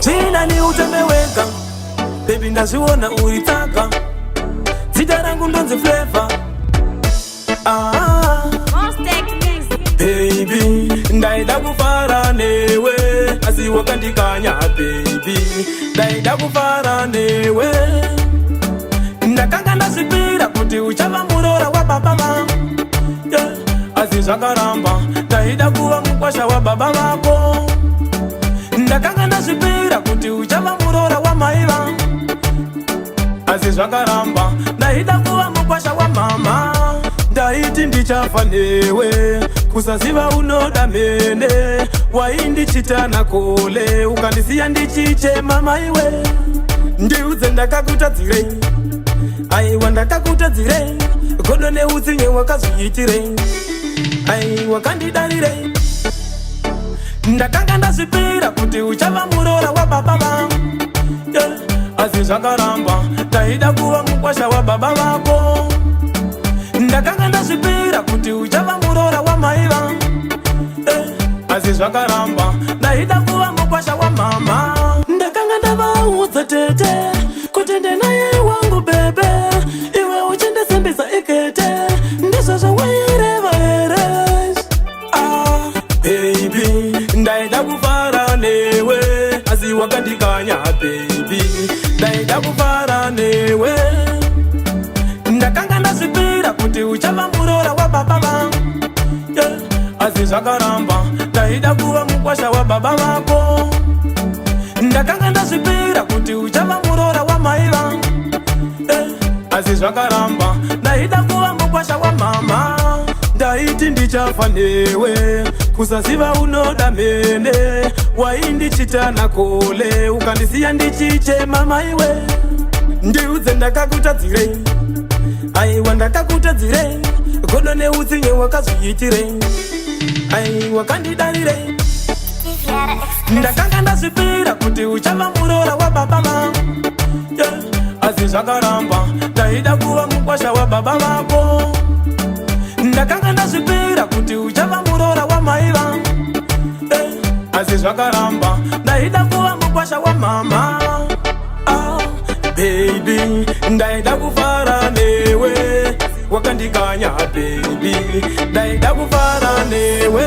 China ni utemeweka baby ndaziona ulitaka zita rangu ndonzi flavor baby ndaida kufara newe asiwa kandikanya baby ndaida kufara newe ndakanga ndasipira kuti uchava murora wa baba vangu yeah. Asi zvakaramba ndaida kuva mukwasha wa baba vako ndakanga ndasipira kuti uchava murora wa mai vangu asi zvakaramba ndaida kuva mukwasha wa mama ndaiti ndichafa newe kusaziva unoda mene waindichitana kole ukandisiya ndichichema maiwe ndiudze ndakakutadzirei aiwa ndakakutadzirei godo neutsinye wakazviitirei ai wakandidarirei ndakanga ndasipira kuti uchava murora wa baba vangu yeah. Asi zvakaramba ndaida kuva mukwasha wa baba vako ndakanga ndasipira kuti uchava murora wa mai vangu asi zvakaramba ndaida kuva mukwasha wa mama ndakanga ndavaudza tete kuti ndenaye wangu bebe iwe uchindisimbisa ikete ndizvo zvawaireva here baby ndaida kufara newe asi wakandikanya baby ndaida kufara newe ndakanga ndasipira kuti uchava murora wa baba vangu yeah. Asi zvakaramba ndaida kuva mukwasha wa baba vako ndakanga ndasipira kuti uchava murora wa mai vangu yeah. Asi zvakaramba ndaida kuva mukwasha wa mama ndaiti ndichafa newe kusaziva unoda mene waindichitana kole ukandisiya ndichichema maiwe ndiudze ndakakutadzirei aiwa ndakakutadzirei godo neutsinye wakazviitirei ai wakandidarirei ndakanga ndasipira kuti uchava murora wa baba vangu yeah. Asi zvakaramba ndaida kuva mukwasha wa baba vako ndakanga ndasipira kuti uchava murora wa mai vangu yeah. Asi zvakaramba ndaida kuva mukwasha wa mama baby ndaida kufara newe wakandikanya baby ndaida kufara newe